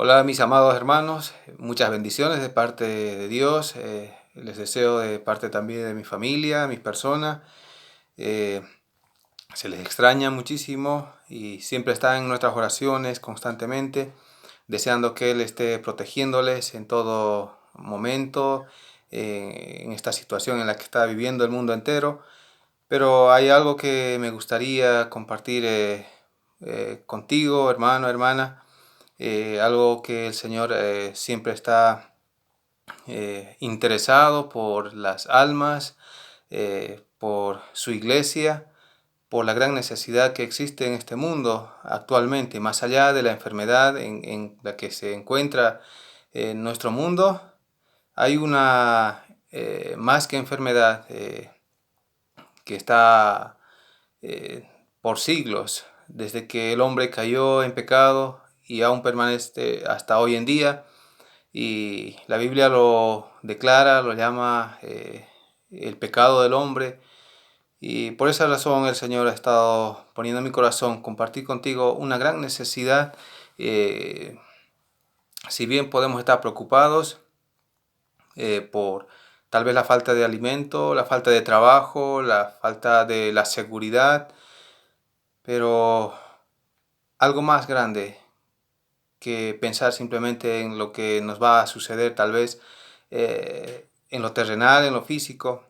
Hola mis amados hermanos, muchas bendiciones de parte de Dios. Les deseo de parte también de mi familia, mis personas. eh, Se les extraña muchísimo y siempre están en nuestras oraciones constantemente, deseando que Él esté protegiéndoles en todo momento, en esta situación en la que está viviendo el mundo entero. Pero hay algo que me gustaría compartir contigo, hermano, hermana. Algo que el Señor siempre está interesado por las almas, por su iglesia, por la gran necesidad que existe en este mundo actualmente, más allá de la enfermedad en la que se encuentra nuestro mundo. Hay una más que enfermedad que está por siglos, desde que el hombre cayó en pecado y aún permanece hasta hoy en día. Y la Biblia lo declara, lo llama el pecado del hombre. Y por esa razón el Señor ha estado poniendo en mi corazón compartir contigo una gran necesidad. eh, si bien podemos estar preocupados por tal vez la falta de alimento, la falta de trabajo, la falta de la seguridad, pero algo más grande que pensar simplemente en lo que nos va a suceder tal vez en lo terrenal, en lo físico.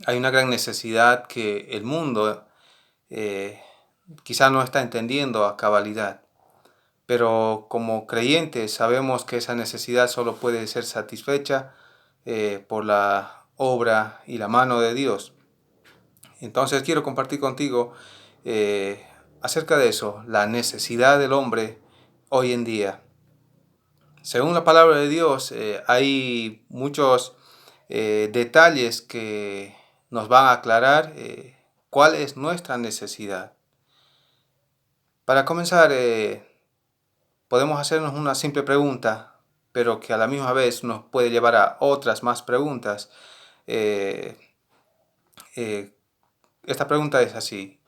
Hay una gran necesidad que el mundo eh, quizá no está entendiendo a cabalidad, pero como creyentes sabemos que esa necesidad solo puede ser satisfecha por la obra y la mano de Dios. Entonces quiero compartir contigo eh, acerca de eso, la necesidad del hombre hoy en día. Según la palabra de Dios, hay muchos detalles que nos van a aclarar cuál es nuestra necesidad. Para comenzar, podemos hacernos una simple pregunta, pero que a la misma vez nos puede llevar a otras más preguntas. Eh, eh, esta pregunta es así: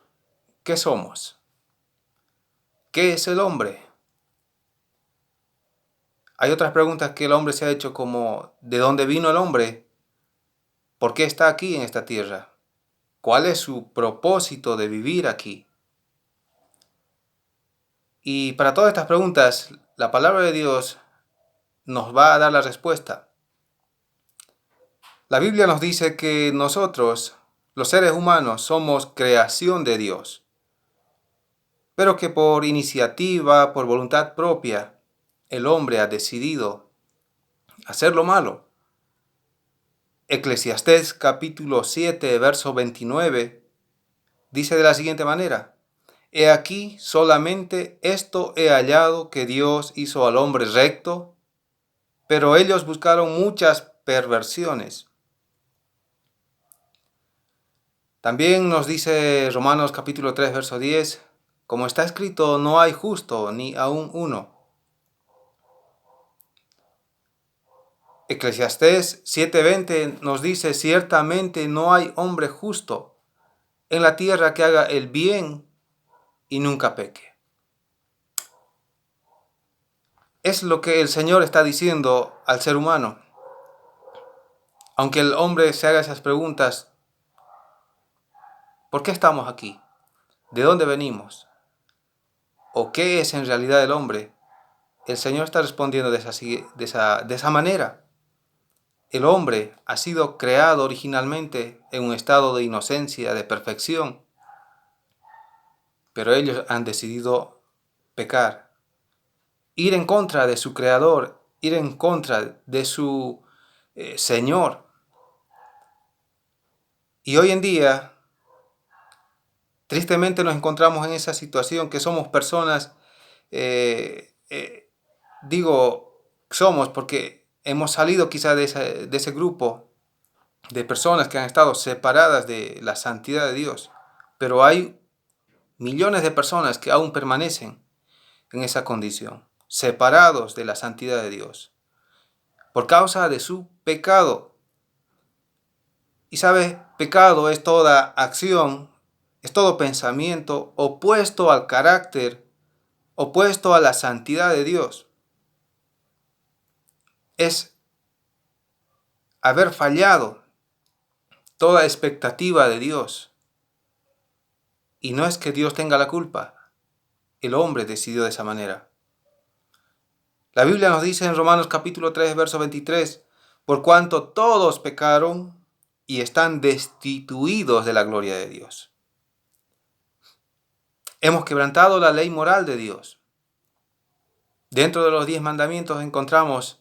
¿qué somos? ¿Qué es el hombre? Hay otras preguntas que el hombre se ha hecho, como ¿de dónde vino el hombre? ¿Por qué está aquí en esta tierra? ¿Cuál es su propósito de vivir aquí? Y para todas estas preguntas, la palabra de Dios nos va a dar la respuesta. La Biblia nos dice que nosotros, los seres humanos, somos creación de Dios, pero que por iniciativa, por voluntad propia, el hombre ha decidido hacer lo malo. Eclesiastés capítulo 7, verso 29, dice de la siguiente manera: He aquí solamente esto he hallado, que Dios hizo al hombre recto, pero ellos buscaron muchas perversiones. También nos dice Romanos capítulo 3, verso 10, como está escrito, no hay justo ni aun uno. Eclesiastés 7:20 nos dice, ciertamente no hay hombre justo en la tierra que haga el bien y nunca peque. Es lo que el Señor está diciendo al ser humano. Aunque el hombre se haga esas preguntas, ¿por qué estamos aquí? ¿De dónde venimos? ¿O qué es en realidad el hombre? El Señor está respondiendo de esa manera. El hombre ha sido creado originalmente en un estado de inocencia, de perfección, pero ellos han decidido pecar, ir en contra de su creador, ir en contra de su Señor. Y hoy en día, tristemente nos encontramos en esa situación, que somos personas, eh, eh, digo somos porque hemos salido quizá de ese grupo de personas que han estado separadas de la santidad de Dios, pero hay millones de personas que aún permanecen en esa condición, separados de la santidad de Dios, por causa de su pecado. Y sabes, pecado es toda acción, es todo pensamiento opuesto al carácter, opuesto a la santidad de Dios. es haber fallado toda expectativa de Dios. Y no es que Dios tenga la culpa, el hombre decidió de esa manera. La Biblia nos dice en Romanos capítulo 3, verso 23, por cuanto todos pecaron y están destituidos de la gloria de Dios. Hemos quebrantado la ley moral de Dios. Dentro de los 10 mandamientos encontramos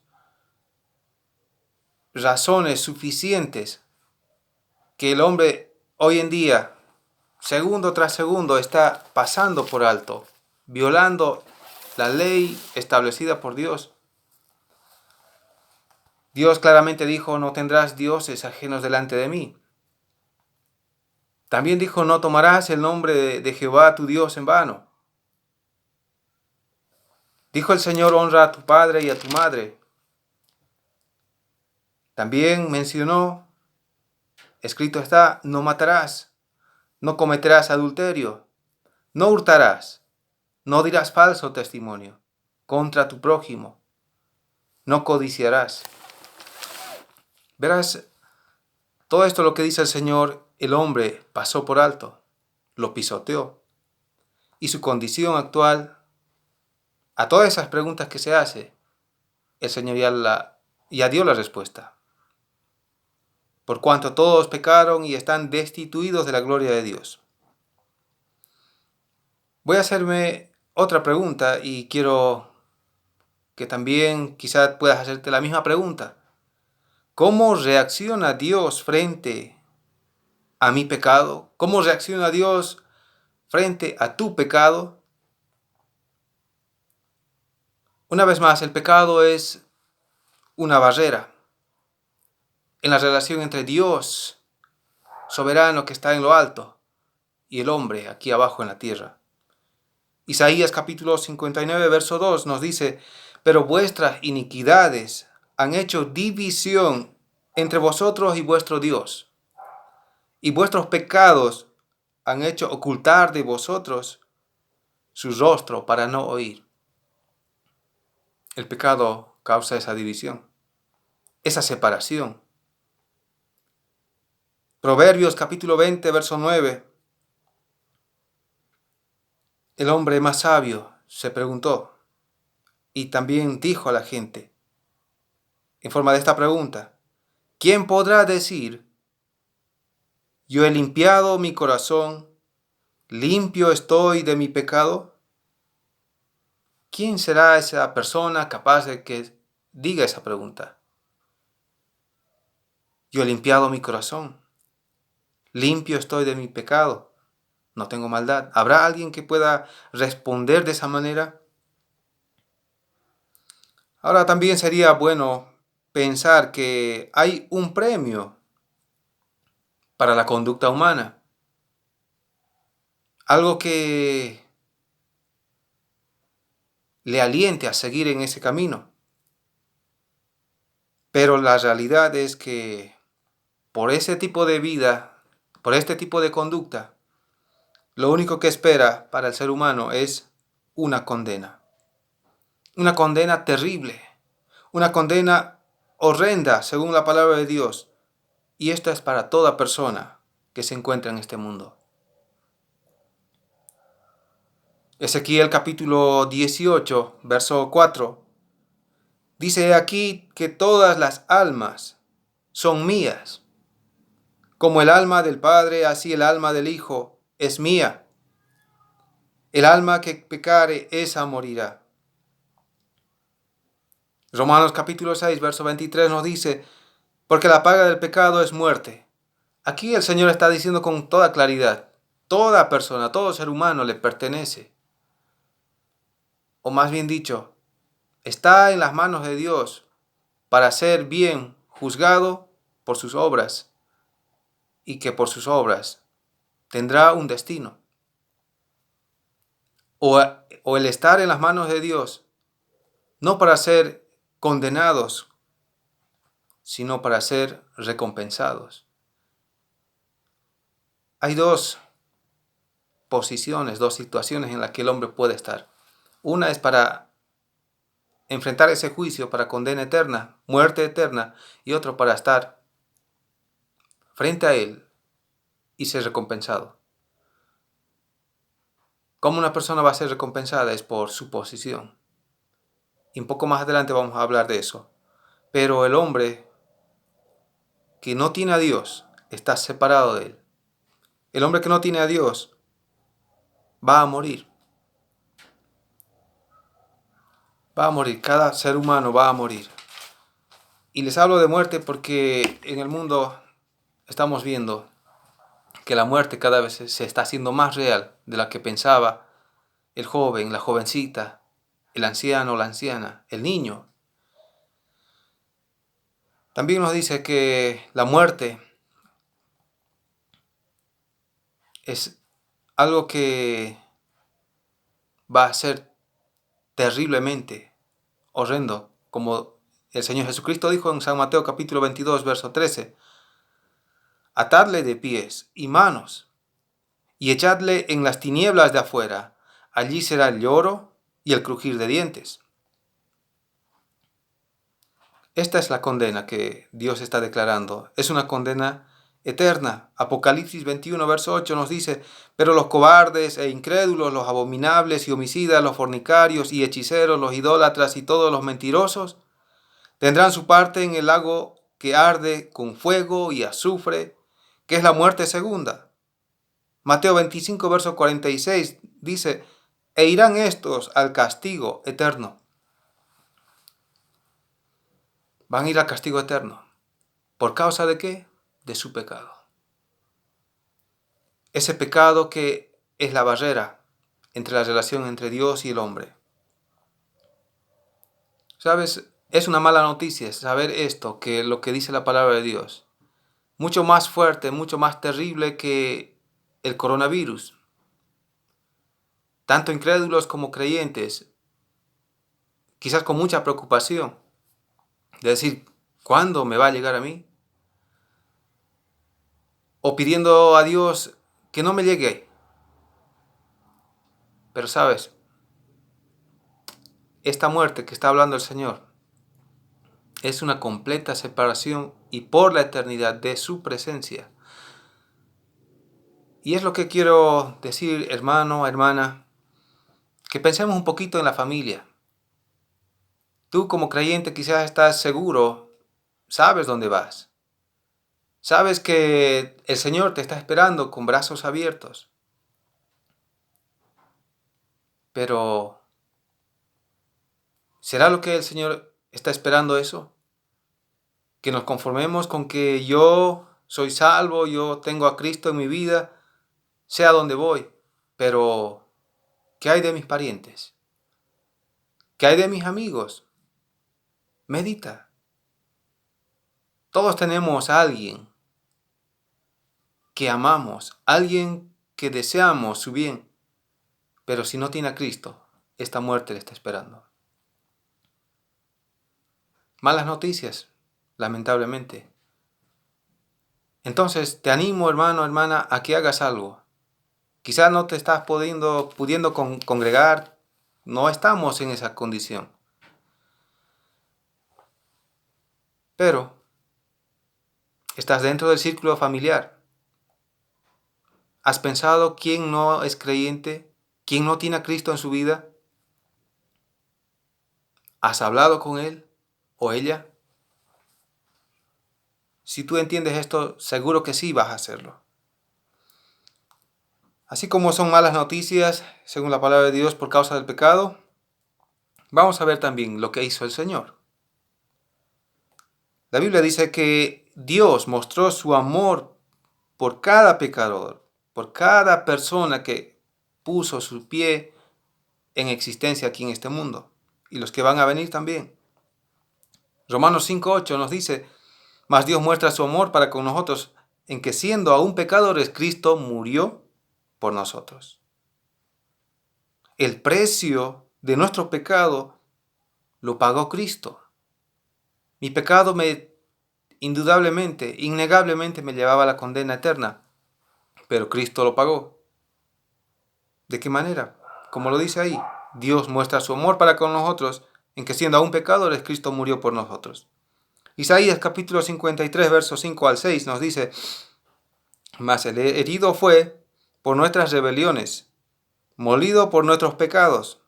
razones suficientes que el hombre hoy en día, segundo tras segundo, está pasando por alto, violando la ley establecida por Dios. Dios claramente dijo, no tendrás dioses ajenos delante de mí. También dijo, no tomarás el nombre de Jehová tu Dios en vano. Dijo el Señor, honra a tu padre y a tu madre. También mencionó, escrito está, no matarás, no cometerás adulterio, no hurtarás, no dirás falso testimonio contra tu prójimo, no codiciarás. Verás, todo esto lo que dice el Señor, el hombre pasó por alto, lo pisoteó. Y su condición actual, a todas esas preguntas que se hace, el Señor ya dio la respuesta. Por cuanto todos pecaron y están destituidos de la gloria de Dios. Voy a hacerme otra pregunta y quiero que también quizás puedas hacerte la misma pregunta. ¿Cómo reacciona Dios frente a mi pecado? ¿Cómo reacciona Dios frente a tu pecado? Una vez más, el pecado es una barrera en la relación entre Dios, soberano que está en lo alto, y el hombre aquí abajo en la tierra. Isaías capítulo 59, verso 2 nos dice, pero vuestras iniquidades han hecho división entre vosotros y vuestro Dios, y vuestros pecados han hecho ocultar de vosotros su rostro para no oír. El pecado causa esa división, esa separación. Proverbios capítulo 20, verso 9. El hombre más sabio se preguntó y también dijo a la gente, en forma de esta pregunta, ¿quién podrá decir, yo he limpiado mi corazón, limpio estoy de mi pecado? ¿Quién será esa persona capaz de que diga esa pregunta? Yo he limpiado mi corazón, limpio estoy de mi pecado, no tengo maldad. ¿Habrá alguien que pueda responder de esa manera? Ahora también sería bueno pensar que hay un premio para la conducta humana. Algo que le aliente a seguir en ese camino. Pero la realidad es que por ese tipo de vida, por este tipo de conducta, lo único que espera para el ser humano es una condena. Una condena terrible, una condena horrenda según la palabra de Dios. Y esto es para toda persona que se encuentra en este mundo. Ezequiel capítulo 18, verso 4. Dice aquí que todas las almas son mías. Como el alma del Padre, así el alma del Hijo es mía. El alma que pecare, esa morirá. Romanos capítulo 6, verso 23 nos dice, porque la paga del pecado es muerte. Aquí el Señor está diciendo con toda claridad, toda persona, todo ser humano le pertenece. O más bien dicho, está en las manos de Dios para ser bien juzgado por sus obras y que por sus obras tendrá un destino. O el estar en las manos de Dios, no para ser condenados, sino para ser recompensados. Hay dos posiciones, dos situaciones en las que el hombre puede estar. Una es para enfrentar ese juicio para condena eterna, muerte eterna, y otro para estar frente a Él y ser recompensado. ¿Cómo una persona va a ser recompensada? Es por su posición. Y un poco más adelante vamos a hablar de eso. Pero el hombre que no tiene a Dios está separado de Él. El hombre que no tiene a Dios va a morir. Va a morir. Cada ser humano va a morir. Y les hablo de muerte porque en el mundo estamos viendo que la muerte cada vez se está haciendo más real de la que pensaba el joven, la jovencita, el anciano, la anciana, el niño. También nos dice que la muerte es algo que va a ser terriblemente horrendo, como el Señor Jesucristo dijo en San Mateo capítulo 22, verso 13, atadle de pies y manos y echadle en las tinieblas de afuera, allí será el lloro y el crujir de dientes. Esta es la condena que Dios está declarando. Es una condena eterna. Apocalipsis 21, verso 8 nos dice, pero los cobardes e incrédulos, los abominables y homicidas, los fornicarios y hechiceros, los idólatras y todos los mentirosos, tendrán su parte en el lago que arde con fuego y azufre, que es la muerte segunda. Mateo 25, verso 46 dice, e irán estos al castigo eterno. Van a ir al castigo eterno. ¿Por causa de qué? De su pecado. Ese pecado que es la barrera entre la relación entre Dios y el hombre. ¿Sabes? Es una mala noticia saber esto, que lo que dice la palabra de Dios. Mucho más fuerte, mucho más terrible que el coronavirus. Tanto incrédulos como creyentes, quizás con mucha preocupación, de decir, ¿cuándo me va a llegar a mí? O pidiendo a Dios que no me llegue. Pero sabes, esta muerte que está hablando el Señor es una completa separación y por la eternidad de su presencia. Y es lo que quiero decir, hermano, hermana, que pensemos un poquito en la familia. Tú como creyente quizás estás seguro, sabes dónde vas. Sabes que el Señor te está esperando con brazos abiertos. Pero, ¿será lo que el Señor está esperando eso? Que nos conformemos con que yo soy salvo, yo tengo a Cristo en mi vida, sea donde voy. Pero, ¿qué hay de mis parientes? ¿Qué hay de mis amigos? Medita. Todos tenemos a alguien que amamos, alguien que deseamos su bien, pero si no tiene a Cristo, esta muerte le está esperando. Malas noticias, lamentablemente. Entonces, te animo, hermano, hermana, a que hagas algo. Quizás no te estás pudiendo congregar, no estamos en esa condición. Pero estás dentro del círculo familiar. ¿Has pensado quién no es creyente? ¿Quién no tiene a Cristo en su vida? ¿Has hablado con él o ella? Si tú entiendes esto, seguro que sí vas a hacerlo. Así como son malas noticias, según la palabra de Dios, por causa del pecado, vamos a ver también lo que hizo el Señor. La Biblia dice que Dios mostró su amor por cada pecador, por cada persona que puso su pie en existencia aquí en este mundo, y los que van a venir también. Romanos 5:8 nos dice, mas Dios muestra su amor para con nosotros, en que siendo aún pecadores, Cristo murió por nosotros. El precio de nuestro pecado lo pagó Cristo. Mi pecado indudablemente, innegablemente me llevaba a la condena eterna, pero Cristo lo pagó. ¿De qué manera? Como lo dice ahí, Dios muestra su amor para con nosotros en que siendo aún pecadores, Cristo murió por nosotros. Isaías capítulo 53, versos 5 al 6 nos dice: mas el herido fue por nuestras rebeliones, molido por nuestros pecados.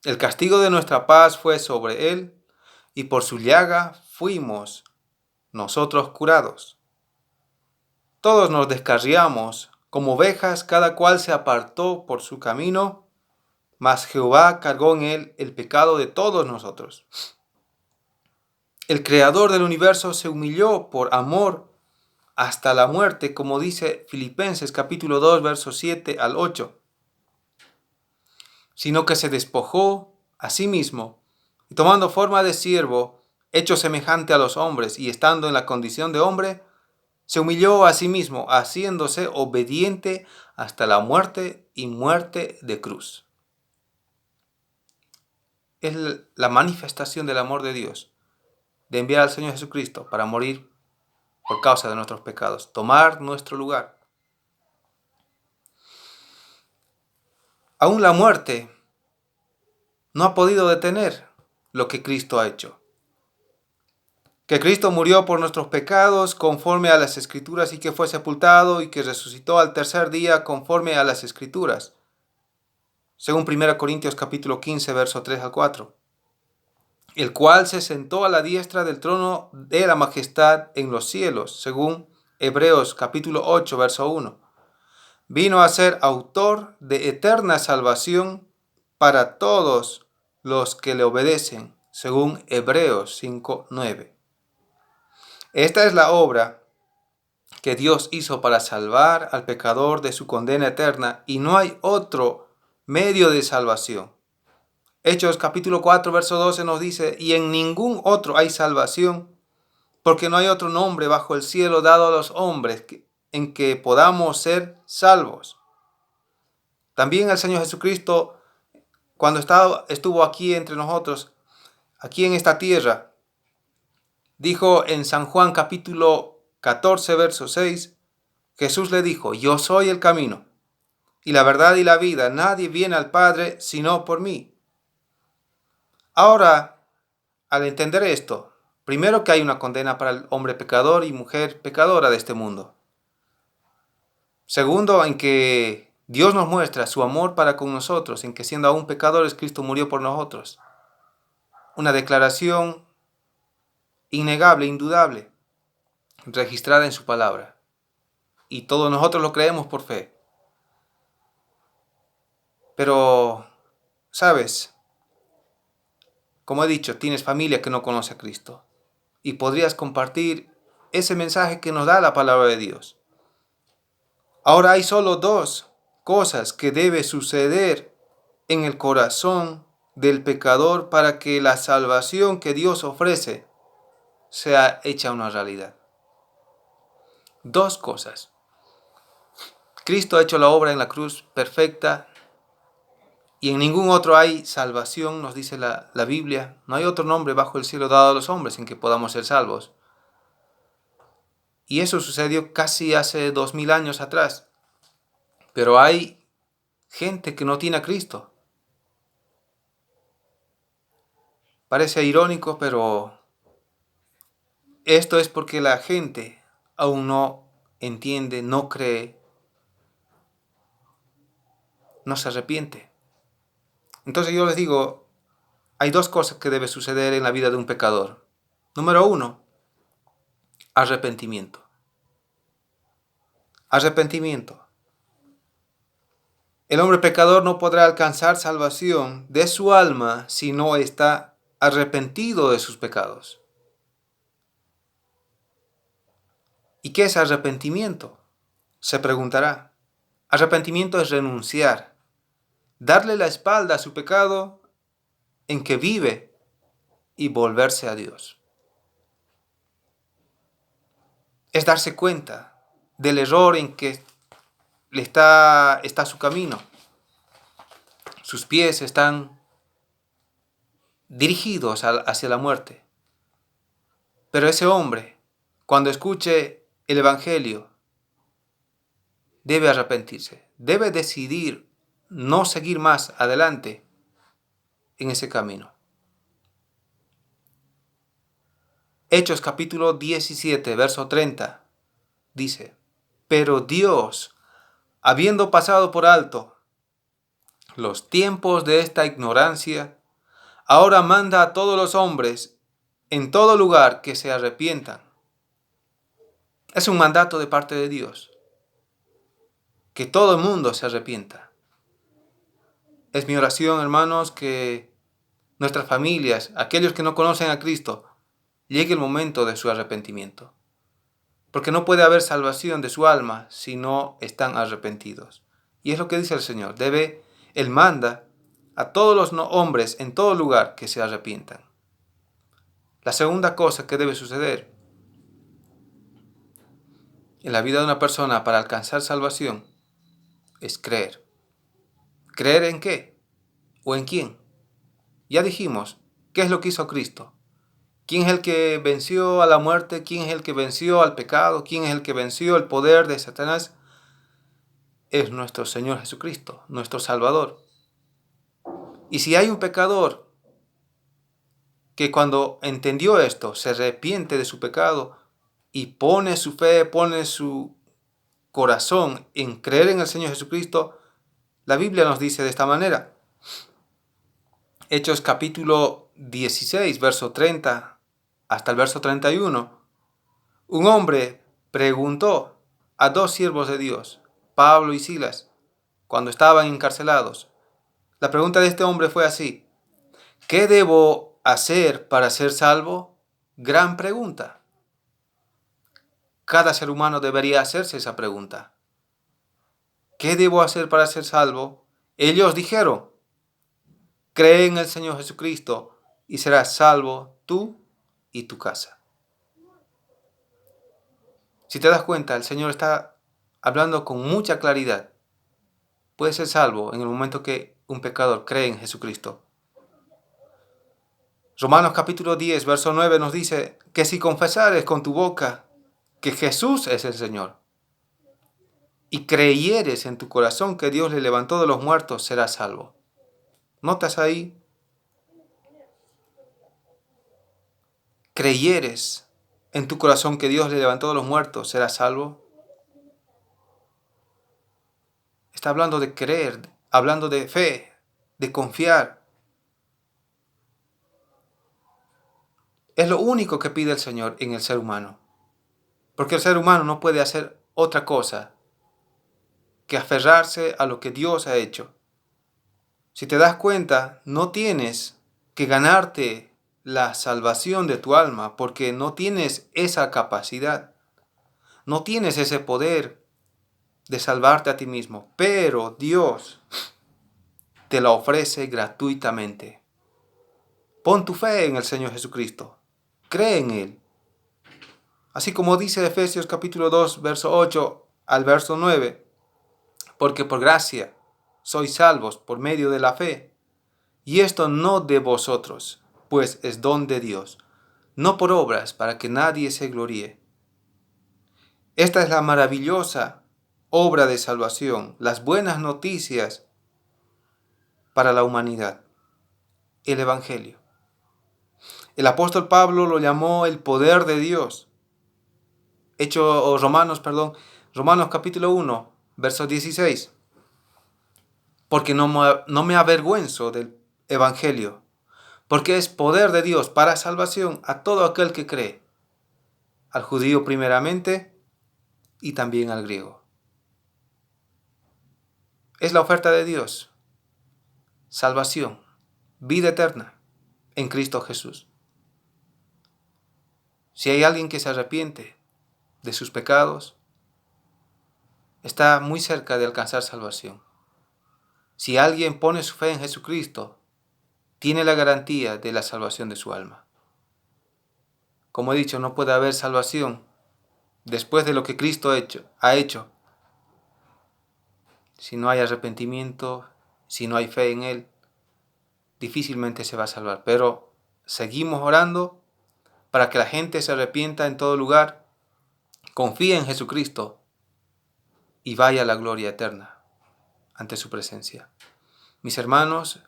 El castigo de nuestra paz fue sobre él, y por su llaga fuimos nosotros curados. Todos nos descarriamos, como ovejas, cada cual se apartó por su camino, mas Jehová cargó en él el pecado de todos nosotros. El creador del universo se humilló por amor hasta la muerte, como dice Filipenses capítulo 2, versos 7 al 8. Sino que se despojó a sí mismo, y tomando forma de siervo, hecho semejante a los hombres, y estando en la condición de hombre, se humilló a sí mismo, haciéndose obediente hasta la muerte y muerte de cruz. Es la manifestación del amor de Dios, de enviar al Señor Jesucristo para morir por causa de nuestros pecados, tomar nuestro lugar. Aún la muerte no ha podido detener lo que Cristo ha hecho. Que Cristo murió por nuestros pecados conforme a las Escrituras y que fue sepultado y que resucitó al tercer día conforme a las Escrituras. Según 1 Corintios capítulo 15, verso 3 al 4. El cual se sentó a la diestra del trono de la majestad en los cielos, según Hebreos capítulo 8, verso 1. Vino a ser autor de eterna salvación para todos los que le obedecen, según Hebreos 5, 9. Esta es la obra que Dios hizo para salvar al pecador de su condena eterna, y no hay otro medio de salvación. Hechos capítulo 4, verso 12 nos dice: y en ningún otro hay salvación, porque no hay otro nombre bajo el cielo dado a los hombres en que podamos ser salvos. También el Señor Jesucristo, cuando estuvo aquí entre nosotros, aquí en esta tierra, dijo en San Juan capítulo 14, verso 6, Jesús le dijo: yo soy el camino, y la verdad y la vida. Nadie viene al Padre sino por mí. Ahora, al entender esto, primero que hay una condena para el hombre pecador y mujer pecadora de este mundo. Segundo, en que Dios nos muestra su amor para con nosotros, en que siendo aún pecadores, Cristo murió por nosotros. Una declaración innegable, indudable, registrada en su palabra. Y todos nosotros lo creemos por fe. Pero, ¿sabes? Como he dicho, tienes familia que no conoce a Cristo. Y podrías compartir ese mensaje que nos da la palabra de Dios. Ahora hay solo dos cosas que debe suceder en el corazón del pecador para que la salvación que Dios ofrece sea hecha una realidad. Dos cosas. Cristo ha hecho la obra en la cruz perfecta y en ningún otro hay salvación, nos dice la Biblia. No hay otro nombre bajo el cielo dado a los hombres en que podamos ser salvos. Y eso sucedió casi hace 2000 años atrás. Pero hay gente que no tiene a Cristo. Parece irónico, pero esto es porque la gente aún no entiende, no cree, no se arrepiente. Entonces yo les digo, hay dos cosas que deben suceder en la vida de un pecador. Número 1, arrepentimiento. Arrepentimiento. El hombre pecador no podrá alcanzar salvación de su alma si no está arrepentido de sus pecados. ¿Y qué es arrepentimiento? Se preguntará. Arrepentimiento es renunciar, darle la espalda a su pecado en que vive y volverse a Dios. Es darse cuenta del error en que está su camino. Sus pies están dirigidos hacia la muerte. Pero ese hombre, cuando escuche el Evangelio, debe arrepentirse, debe decidir no seguir más adelante en ese camino. Hechos capítulo 17, verso 30, dice: pero Dios, habiendo pasado por alto los tiempos de esta ignorancia, ahora manda a todos los hombres en todo lugar que se arrepientan. Es un mandato de parte de Dios, que todo el mundo se arrepienta. Es mi oración, hermanos, que nuestras familias, aquellos que no conocen a Cristo, llegue el momento de su arrepentimiento. Porque no puede haber salvación de su alma si no están arrepentidos. Y es lo que dice el Señor. Él manda a todos los hombres en todo lugar que se arrepientan. La segunda cosa que debe suceder en la vida de una persona para alcanzar salvación es creer. ¿Creer en qué? ¿O en quién? Ya dijimos, ¿qué es lo que hizo Cristo? ¿Quién es el que venció a la muerte? ¿Quién es el que venció al pecado? ¿Quién es el que venció el poder de Satanás? Es nuestro Señor Jesucristo, nuestro Salvador. Y si hay un pecador que cuando entendió esto se arrepiente de su pecado y pone su fe, pone su corazón en creer en el Señor Jesucristo, la Biblia nos dice de esta manera. Hechos capítulo 16, verso 30 hasta el verso 31. Un hombre preguntó a dos siervos de Dios, Pablo y Silas, cuando estaban encarcelados. La pregunta de este hombre fue así: ¿qué debo hacer para ser salvo? Gran pregunta. Cada ser humano debería hacerse esa pregunta. ¿Qué debo hacer para ser salvo? Ellos dijeron: cree en el Señor Jesucristo y serás salvo tú y tu casa. Si te das cuenta, el Señor está hablando con mucha claridad. Puedes ser salvo en el momento que un pecador cree en Jesucristo. Romanos capítulo 10, verso 9 nos dice que si confesares con tu boca que Jesús es el Señor y creyeres en tu corazón que Dios le levantó de los muertos, serás salvo. ¿Notas ahí? Creyeres en tu corazón que Dios le levantó de los muertos, serás salvo. Está hablando de creer, hablando de fe, de confiar. Es lo único que pide el Señor en el ser humano. Porque el ser humano no puede hacer otra cosa que aferrarse a lo que Dios ha hecho. Si te das cuenta, no tienes que ganarte la salvación de tu alma porque no tienes esa capacidad. No tienes ese poder de salvarte a ti mismo. Pero Dios te la ofrece gratuitamente. Pon tu fe en el Señor Jesucristo. Cree en Él. Así como dice Efesios capítulo 2, verso 8 al verso 9. Porque por gracia sois salvos por medio de la fe. Y esto no de vosotros, pues es don de Dios, no por obras para que nadie se gloríe. Esta es la maravillosa obra de salvación, las buenas noticias para la humanidad, el Evangelio. El apóstol Pablo lo llamó el poder de Dios. Romanos capítulo 1, verso 16. Porque no me avergüenzo del Evangelio, porque es poder de Dios para salvación a todo aquel que cree, al judío primeramente y también al griego. Es la oferta de Dios, salvación, vida eterna en Cristo Jesús. Si hay alguien que se arrepiente de sus pecados, está muy cerca de alcanzar salvación. Si alguien pone su fe en Jesucristo, tiene la garantía de la salvación de su alma. Como he dicho, no puede haber salvación después de lo que Cristo ha hecho. Si no hay arrepentimiento, si no hay fe en Él, difícilmente se va a salvar. Pero seguimos orando para que la gente se arrepienta en todo lugar, confíe en Jesucristo y vaya a la gloria eterna ante su presencia. Mis hermanos,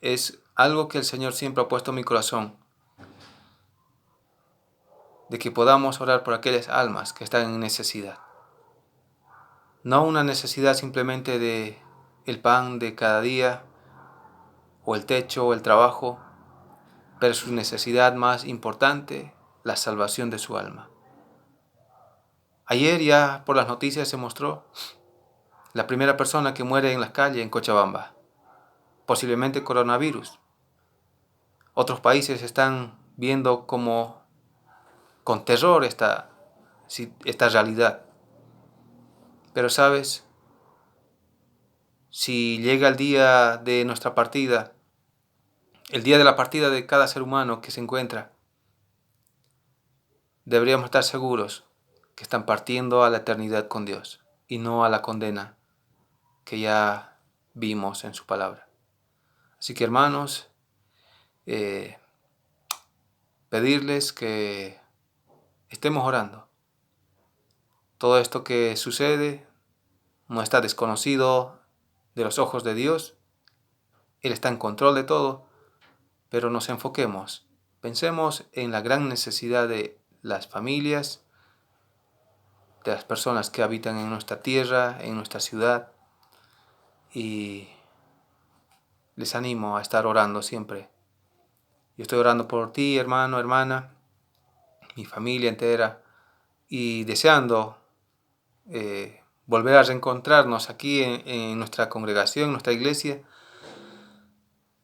es algo que el Señor siempre ha puesto en mi corazón. de que podamos orar por aquellas almas que están en necesidad. No una necesidad simplemente de el pan de cada día, o el techo, o el trabajo, pero su necesidad más importante, la salvación de su alma. Ayer ya por las noticias se mostró la primera persona que muere en la calle en Cochabamba, posiblemente coronavirus. Otros países están viendo como con terror esta realidad. Pero sabes, si llega el día de nuestra partida, el día de la partida de cada ser humano que se encuentra, deberíamos estar seguros que están partiendo a la eternidad con Dios y no a la condena que ya vimos en su palabra. Así que hermanos, pedirles que estemos orando. Todo esto que sucede no está desconocido de los ojos de Dios. Él está en control de todo, pero nos enfoquemos. Pensemos en la gran necesidad de las familias, de las personas que habitan en nuestra tierra, en nuestra ciudad, y les animo a estar orando siempre. Yo estoy orando por ti, hermano, hermana, mi familia entera, y deseando volver a reencontrarnos aquí en nuestra congregación, en nuestra iglesia,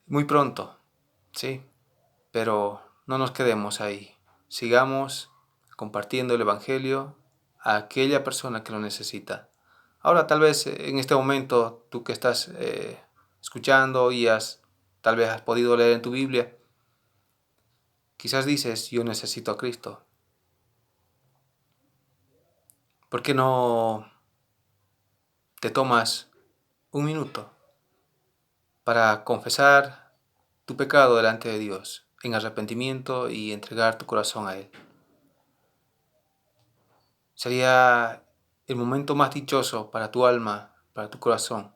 muy pronto, ¿sí? Pero no nos quedemos ahí. Sigamos compartiendo el Evangelio a aquella persona que lo necesita. Ahora tal vez en este momento tú que estás escuchando y tal vez has podido leer en tu Biblia, quizás dices, yo necesito a Cristo. ¿Por qué no te tomas un minuto para confesar tu pecado delante de Dios en arrepentimiento y entregar tu corazón a Él? Sería el momento más dichoso para tu alma, para tu corazón,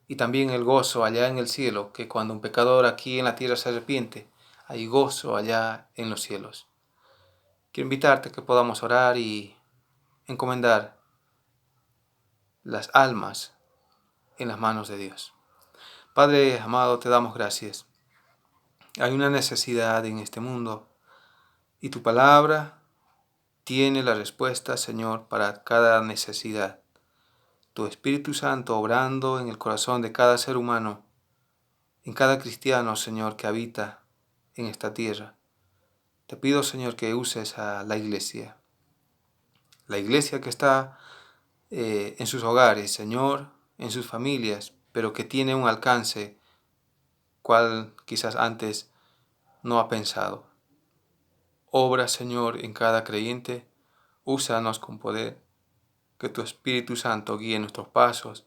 y también el gozo allá en el cielo, que cuando un pecador aquí en la tierra se arrepiente, hay gozo allá en los cielos. Quiero invitarte a que podamos orar y encomendar las almas en las manos de Dios. Padre amado, te damos gracias. Hay una necesidad en este mundo y tu palabra tiene la respuesta, Señor, para cada necesidad. Tu Espíritu Santo obrando en el corazón de cada ser humano, en cada cristiano, Señor, que habita en esta tierra. Te pido, Señor, que uses a la iglesia que está en sus hogares, Señor, en sus familias, pero que tiene un alcance cual quizás antes no ha pensado. Obra, Señor, en cada creyente, úsanos con poder, que tu Espíritu Santo guíe nuestros pasos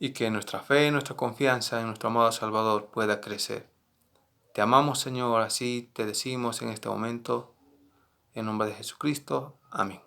y que nuestra fe y nuestra confianza en nuestro amado Salvador pueda crecer. Te amamos, Señor, así te decimos en este momento, en nombre de Jesucristo. Amén.